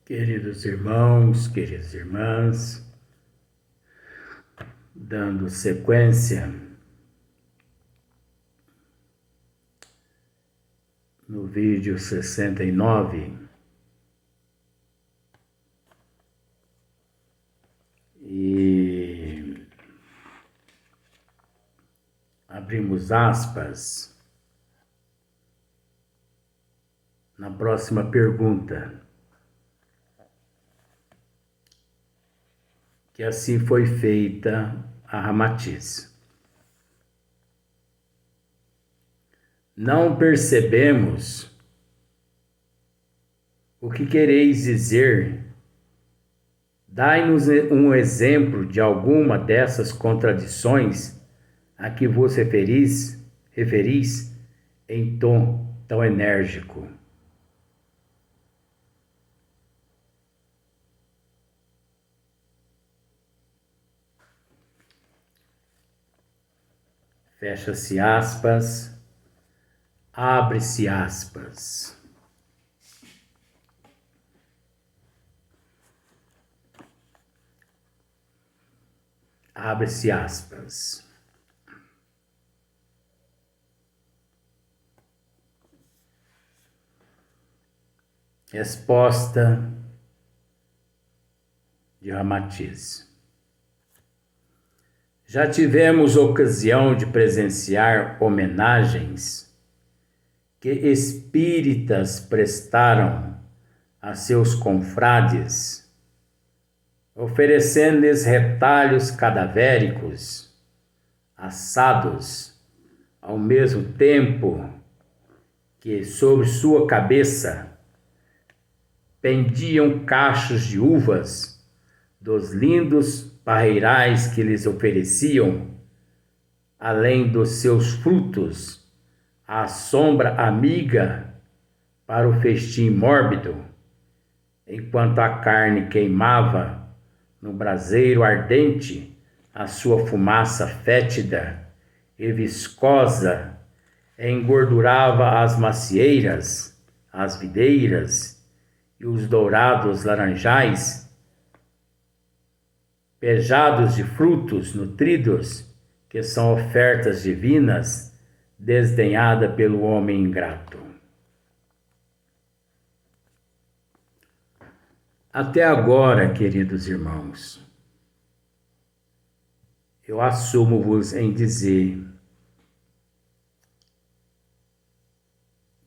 Queridos irmãos, queridas irmãs, dando sequência no vídeo 69, e abrimos aspas na próxima pergunta. Que assim foi feita a Ramatiz. Não percebemos o que quereis dizer. Dai-nos um exemplo de alguma dessas contradições a que vos referis em tom tão enérgico. Fecha-se aspas, abre-se aspas. Abre-se aspas. Resposta de Ramatiz. Já tivemos ocasião de presenciar homenagens que espíritas prestaram a seus confrades, oferecendo-lhes retalhos cadavéricos, assados, ao mesmo tempo que sobre sua cabeça pendiam cachos de uvas dos lindos parreirais que lhes ofereciam, além dos seus frutos, a sombra amiga para o festim mórbido, enquanto a carne queimava no braseiro ardente a sua fumaça fétida e viscosa, engordurava as macieiras, as videiras e os dourados laranjais, pejados de frutos nutridos, que são ofertas divinas, desdenhada pelo homem ingrato. Até agora, queridos irmãos, eu assumo-vos em dizer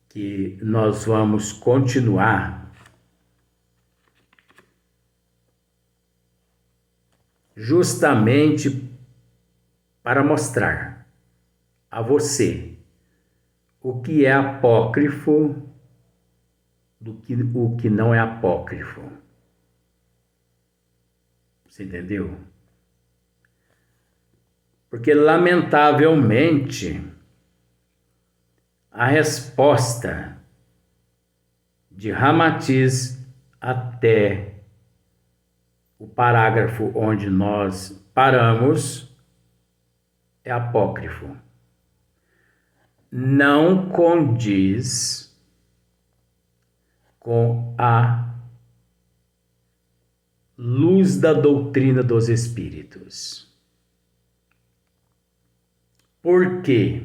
que nós vamos continuar justamente para mostrar a você o que é apócrifo o que não é apócrifo. Você entendeu? Porque, lamentavelmente, a resposta de Ramatiz até o parágrafo onde nós paramos é apócrifo. Não condiz com a luz da doutrina dos espíritos. Por quê?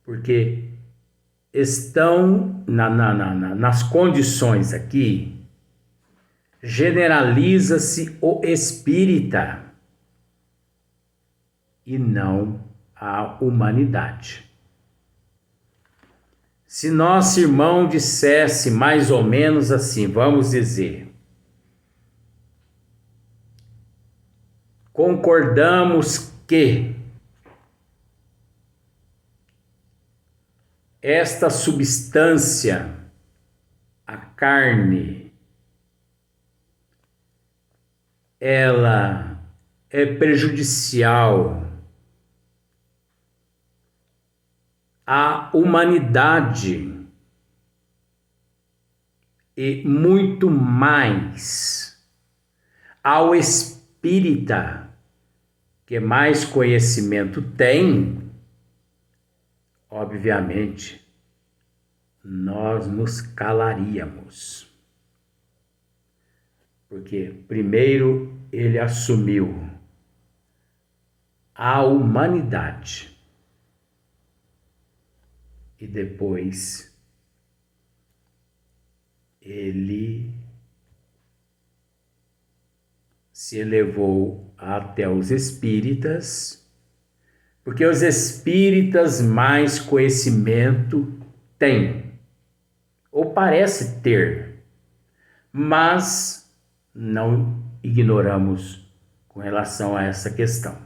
Porque estão nas condições aqui, generaliza-se o espírita e não a humanidade. Se nosso irmão dissesse mais ou menos assim, vamos dizer, concordamos que esta substância, a carne, ela é prejudicial à humanidade e muito mais ao espírita, que mais conhecimento tem, obviamente, nós nos calaríamos. Porque primeiro ele assumiu a humanidade e depois ele se elevou até os espíritas, porque os espíritas mais conhecimento têm, ou parece ter, mas não ignoramos com relação a essa questão.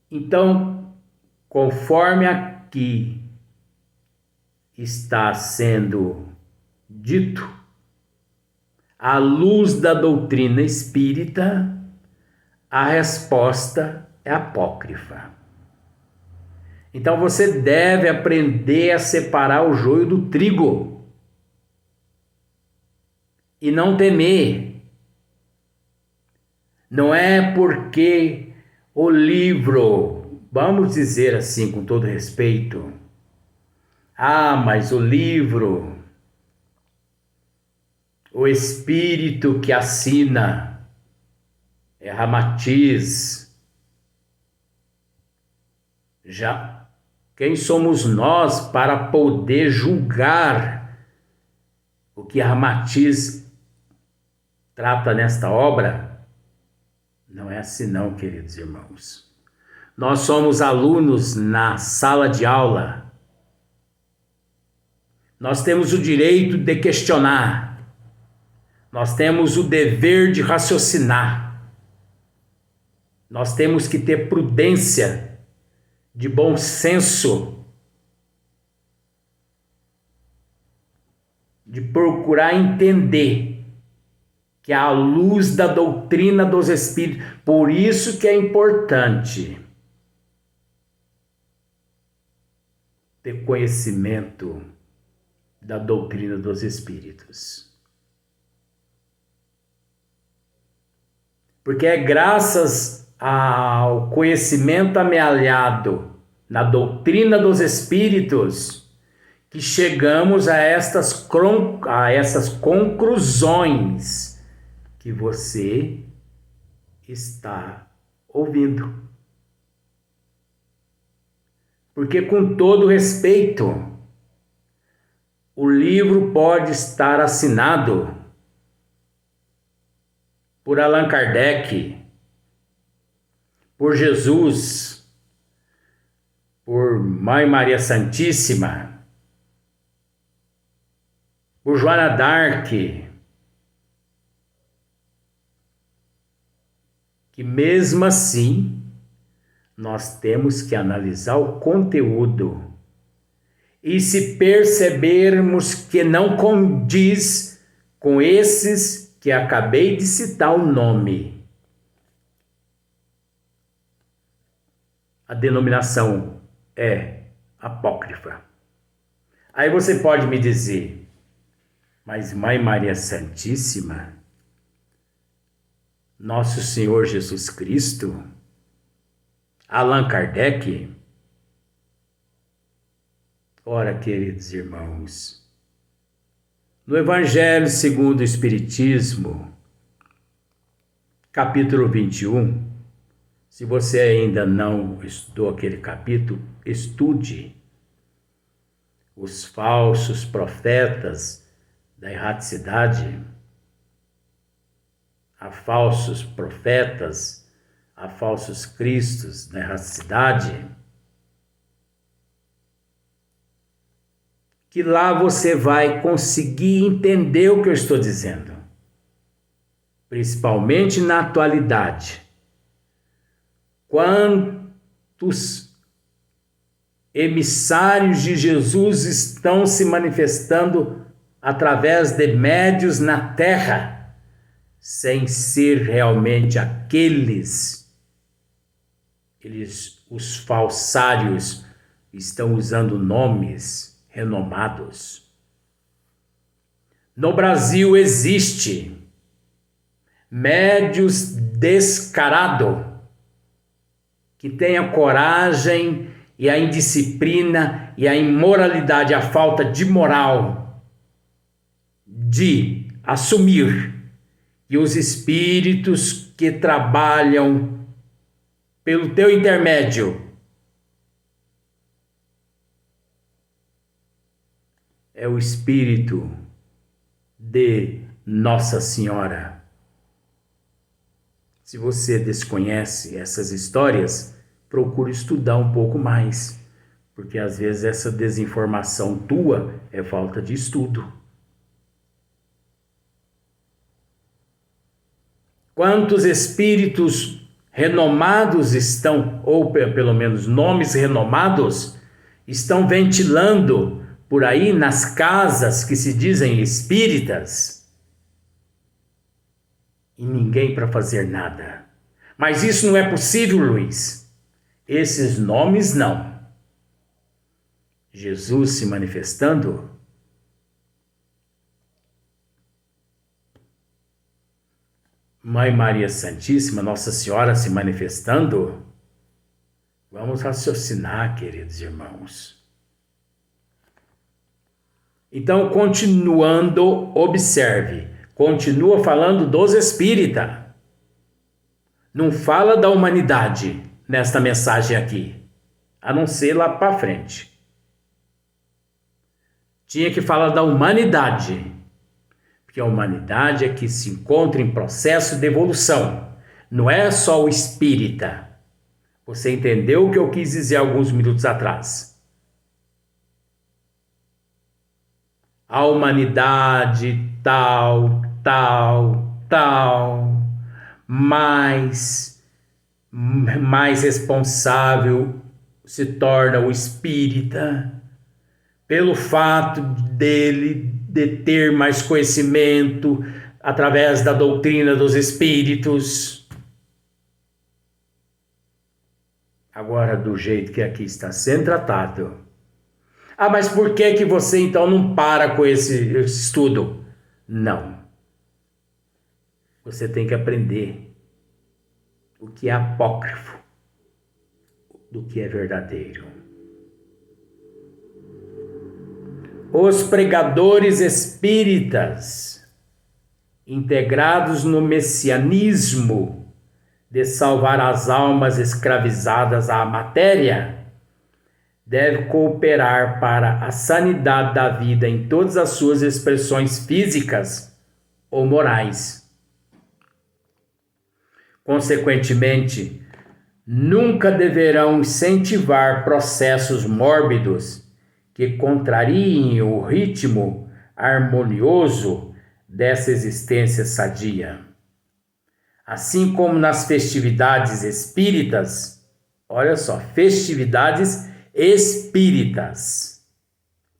Então, conforme aqui está sendo dito, à luz da doutrina espírita, a resposta é apócrifa. Então você deve aprender a separar o joio do trigo e não temer. Não é porque o livro, vamos dizer assim com todo respeito, mas o livro, o espírito que assina é Ramatiz. Já quem somos nós para poder julgar o que Ramatiz trata nesta obra? Não é assim não, queridos irmãos. Nós somos alunos na sala de aula. Nós temos o direito de questionar. Nós temos o dever de raciocinar. Nós temos que ter prudência, de bom senso, de procurar entender que à luz da doutrina dos espíritos, por isso que é importante ter conhecimento da doutrina dos espíritos. Porque é graças ao conhecimento amealhado na doutrina dos espíritos que chegamos a essas conclusões que você está ouvindo. Porque, com todo respeito, o livro pode estar assinado por Allan Kardec, por Jesus, por Mãe Maria Santíssima, por Joana d'Arc, que mesmo assim nós temos que analisar o conteúdo e se percebermos que não condiz com esses que acabei de citar o nome, a denominação é apócrifa. Aí você pode me dizer, mas Mãe Maria Santíssima, Nosso Senhor Jesus Cristo, Allan Kardec? Ora, queridos irmãos, no Evangelho segundo o Espiritismo, capítulo 21, se você ainda não estudou aquele capítulo, estude os falsos profetas da erraticidade, a falsos profetas, a falsos cristos da erraticidade, que lá você vai conseguir entender o que eu estou dizendo, principalmente na atualidade. Quantos emissários de Jesus estão se manifestando através de médios na terra, sem ser realmente aqueles, os falsários, estão usando nomes renomados. No Brasil existe médios descarados que tenham coragem e a indisciplina e a imoralidade, a falta de moral, de assumir que os espíritos que trabalham pelo teu intermédio é o espírito de Nossa Senhora. Se você desconhece essas histórias, procure estudar um pouco mais, porque às vezes essa desinformação tua é falta de estudo. Quantos espíritos renomados estão, ou pelo menos nomes renomados, estão ventilando por aí nas casas que se dizem espíritas? E ninguém para fazer nada. Mas isso não é possível, Luiz. Esses nomes não. Jesus se manifestando, Mãe Maria Santíssima, Nossa Senhora se manifestando. Vamos raciocinar, queridos irmãos. Então, continuando, observe. Continua falando dos espíritas. Não fala da humanidade nesta mensagem aqui, a não ser lá para frente. Tinha que falar da humanidade, porque a humanidade é que se encontra em processo de evolução. Não é só o espírita. Você entendeu o que eu quis dizer alguns minutos atrás? A humanidade tal, mais responsável se torna o espírita pelo fato dele de ter mais conhecimento através da doutrina dos espíritos. Agora, do jeito que aqui está sendo tratado. Ah, mas por que você então não para com esse estudo? Não. Você tem que aprender o que é apócrifo do que é verdadeiro. Os pregadores espíritas, integrados no messianismo de salvar as almas escravizadas à matéria, devem cooperar para a sanidade da vida em todas as suas expressões físicas ou morais. Consequentemente, nunca deverão incentivar processos mórbidos que contrariem o ritmo harmonioso dessa existência sadia. Assim como nas festividades espíritas, olha só, festividades espíritas.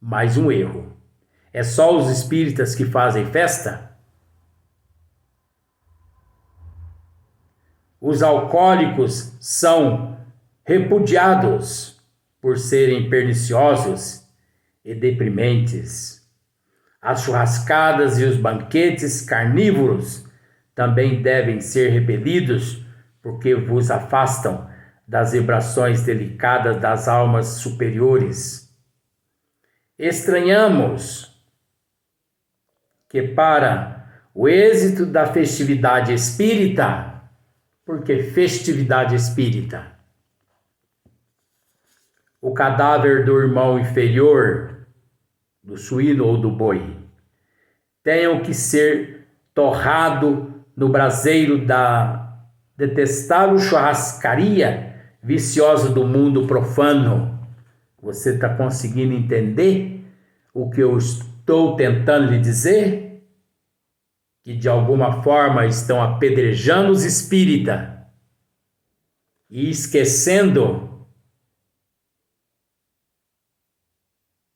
Mais um erro. É só os espíritas que fazem festa? Os alcoólicos são repudiados por serem perniciosos e deprimentes. As churrascadas e os banquetes carnívoros também devem ser repelidos, porque vos afastam das vibrações delicadas das almas superiores. Estranhamos que para o êxito da festividade espírita, porque festividade espírita, o cadáver do irmão inferior, do suíno ou do boi, tenham que ser torrado no braseiro da detestável churrascaria viciosa do mundo profano. Você está conseguindo entender o que eu estou tentando lhe dizer? Que de alguma forma estão apedrejando os espíritas e esquecendo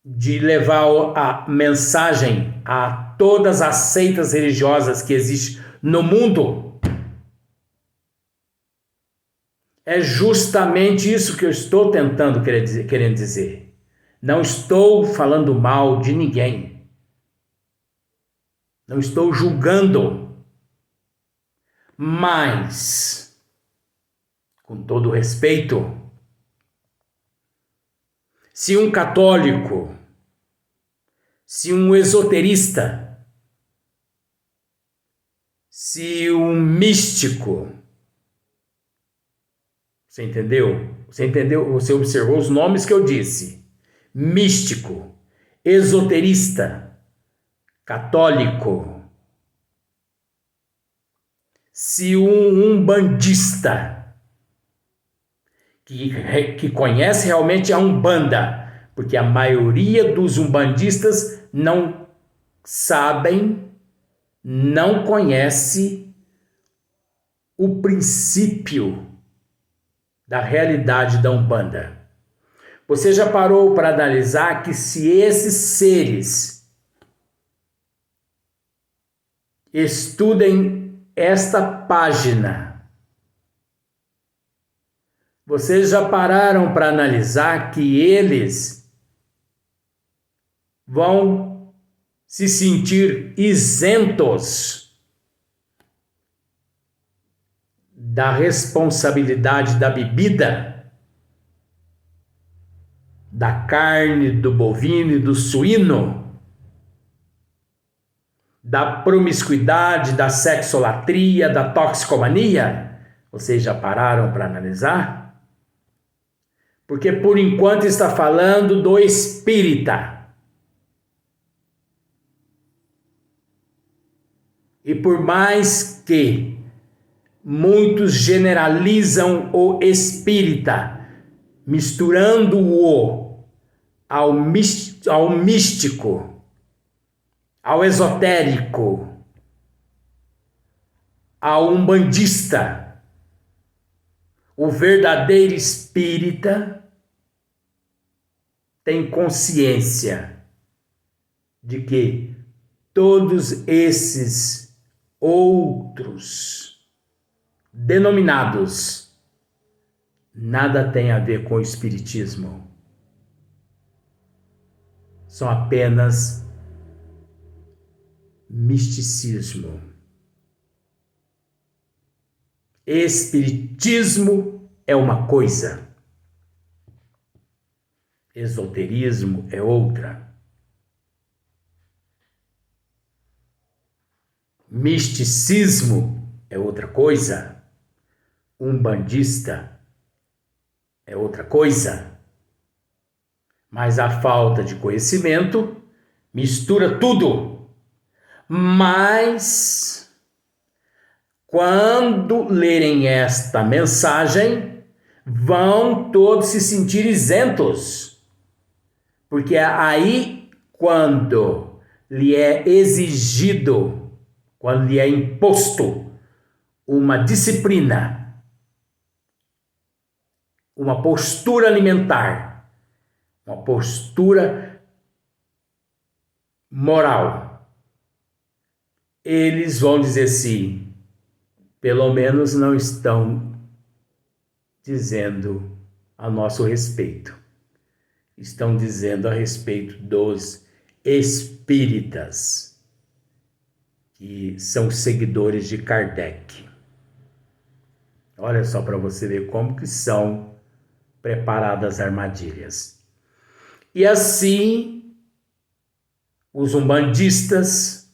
de levar a mensagem a todas as seitas religiosas que existem no mundo. É justamente isso que eu estou tentando querendo dizer. Não estou falando mal de ninguém. Não estou julgando. Mas, com todo respeito, se um católico, se um esoterista, se um místico, você entendeu? Você entendeu? Você observou os nomes que eu disse: místico, esoterista, católico. Se um umbandista que conhece realmente a Umbanda, porque a maioria dos umbandistas não sabem, não conhece o princípio da realidade da Umbanda. Você já parou para analisar que se esses seres estudem esta página, vocês já pararam para analisar que eles vão se sentir isentos da responsabilidade da bebida, da carne, do bovino e do suíno, da promiscuidade, da sexolatria, da toxicomania? Vocês já pararam para analisar? Porque por enquanto está falando do espírita. E por mais que muitos generalizam o espírita, misturando-o ao místico, ao esotérico, ao umbandista, o verdadeiro espírita tem consciência de que todos esses outros denominados nada tem a ver com o espiritismo. São apenas misticismo. Espiritismo é uma coisa, esoterismo é outra. Misticismo é outra coisa. Umbandista é outra coisa. Mas a falta de conhecimento mistura tudo. Mas quando lerem esta mensagem, vão todos se sentir isentos. Porque aí, quando lhe é exigido, quando lhe é imposto uma disciplina, uma postura alimentar, uma postura moral, eles vão dizer assim: pelo menos não estão dizendo a nosso respeito. Estão dizendo a respeito dos espíritas, que são seguidores de Kardec. Olha só para você ver como que são preparadas armadilhas. E assim, os umbandistas,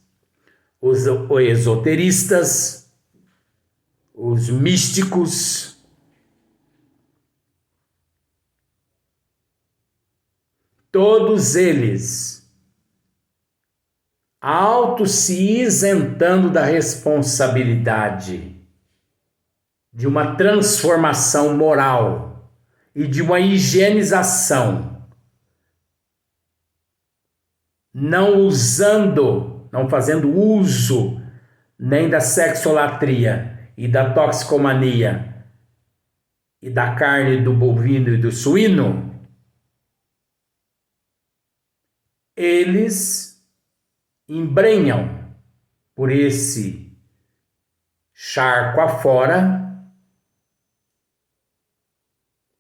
os esoteristas, os místicos, todos eles se isentando da responsabilidade de uma transformação moral e de uma higienização, não fazendo uso nem da sexolatria e da toxicomania e da carne do bovino e do suíno, eles embrenham por esse charco afora,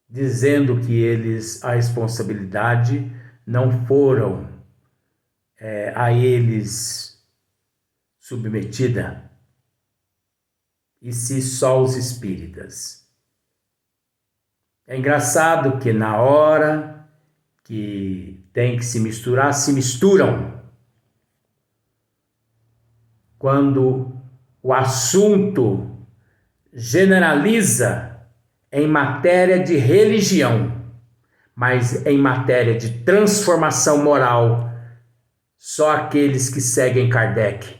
dizendo que eles, a responsabilidade não foram a eles submetida, e se só os espíritas. É engraçado que na hora que têm que se misturar, se misturam. Quando o assunto generaliza em matéria de religião, mas em matéria de transformação moral, só aqueles que seguem Kardec,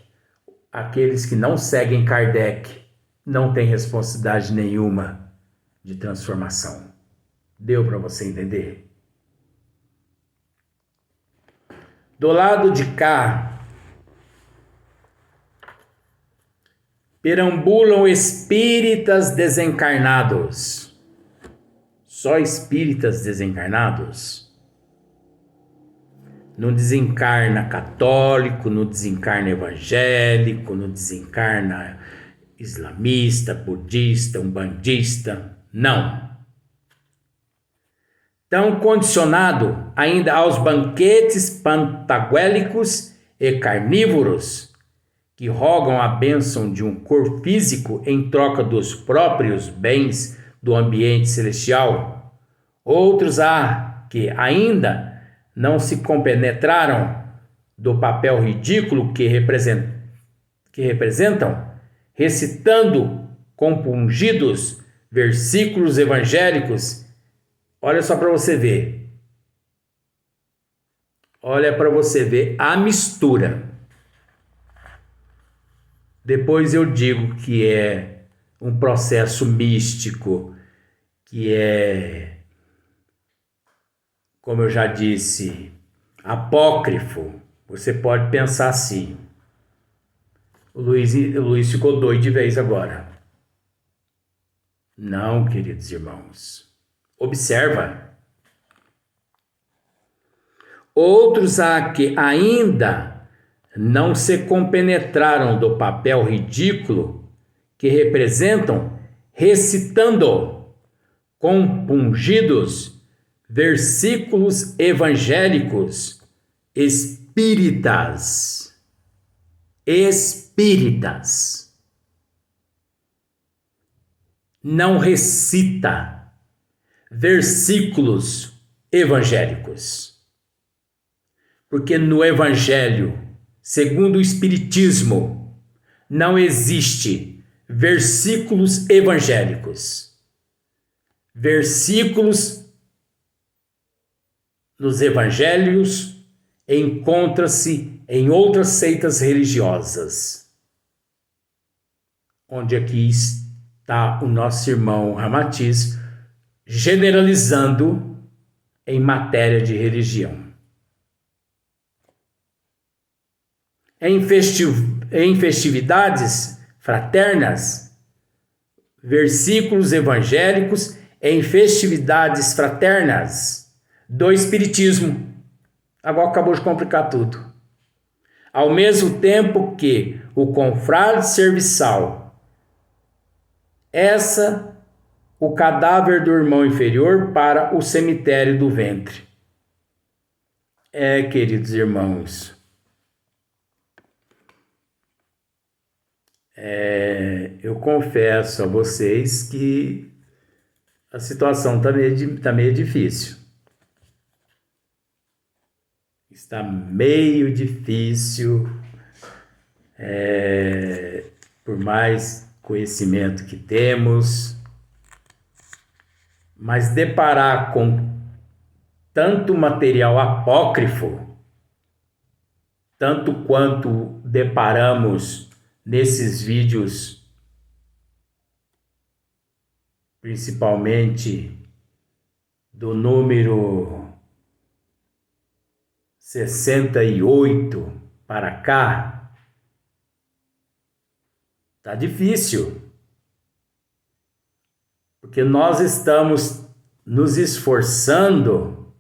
aqueles que não seguem Kardec, não têm responsabilidade nenhuma de transformação. Deu para você entender? Do lado de cá, perambulam espíritas desencarnados. Só espíritas desencarnados? Não desencarna católico, não desencarna evangélico, não desencarna islamista, budista, umbandista. Não. Tão condicionado ainda aos banquetes pantagruélicos e carnívoros que rogam a bênção de um corpo físico em troca dos próprios bens do ambiente celestial. Outros há que ainda não se compenetraram do papel ridículo que representam, recitando compungidos versículos evangélicos. Olha só para você ver. Olha para você ver a mistura. Depois eu digo que é um processo místico, que é, como eu já disse, apócrifo. Você pode pensar assim. O Luiz ficou doido de vez agora. Não, queridos irmãos. Observa. Outros há que ainda não se compenetraram do papel ridículo que representam, recitando compungidos versículos evangélicos espíritas. Não recita versículos evangélicos. Porque no Evangelho, segundo o Espiritismo, não existe versículos evangélicos. Versículos nos Evangelhos encontra-se em outras seitas religiosas. Onde aqui está o nosso irmão Ramatiz generalizando em matéria de religião. Em festividades fraternas, versículos evangélicos em festividades fraternas do Espiritismo. Agora acabou de complicar tudo. Ao mesmo tempo que o confrade serviçal, o cadáver do irmão inferior para o cemitério do ventre. Queridos irmãos, eu confesso a vocês que a situação está meio difícil. Está meio difícil, por mais conhecimento que temos, mas deparar com tanto material apócrifo, tanto quanto deparamos nesses vídeos, principalmente do número 68 para cá, tá difícil. Porque nós estamos nos esforçando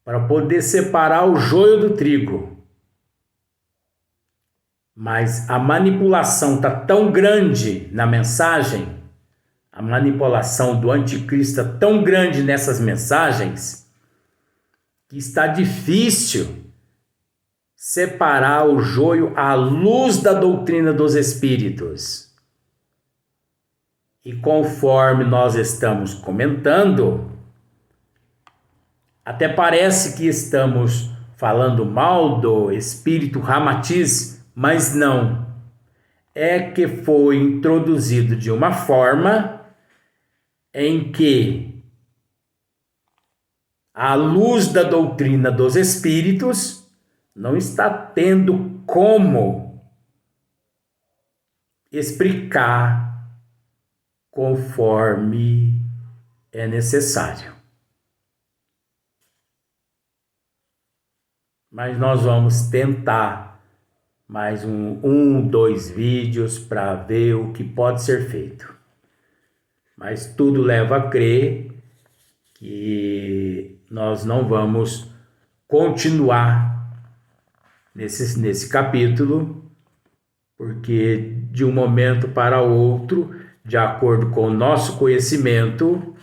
para poder separar o joio do trigo. Mas a manipulação está tão grande na mensagem, a manipulação do anticristo está tão grande nessas mensagens, que está difícil separar o joio à luz da doutrina dos espíritos. E conforme nós estamos comentando, Até parece que estamos falando mal do espírito Ramatiz, mas não. É que foi introduzido de uma forma em que a luz da doutrina dos espíritos não está tendo como explicar conforme é necessário. Mas nós vamos tentar mais dois vídeos para ver o que pode ser feito. Mas tudo leva a crer que nós não vamos continuar nesse capítulo, porque de um momento para outro, de acordo com o nosso conhecimento,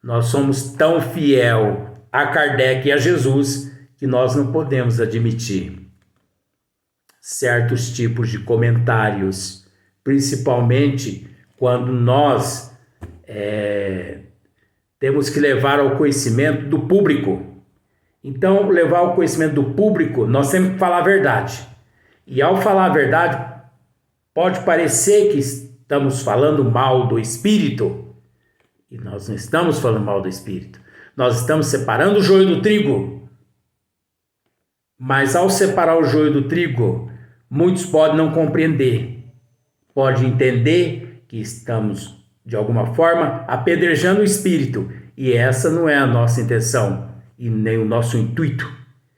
nós somos tão fiel a Kardec e a Jesus que nós não podemos admitir certos tipos de comentários, principalmente quando nós temos que levar ao conhecimento do público. Então, levar ao conhecimento do público, nós temos que falar a verdade. E ao falar a verdade, pode parecer que estamos falando mal do espírito, e nós não estamos falando mal do espírito. Nós estamos separando o joio do trigo. Mas ao separar o joio do trigo, muitos podem não compreender. Pode entender que estamos, de alguma forma, apedrejando o espírito. E essa não é a nossa intenção e nem o nosso intuito.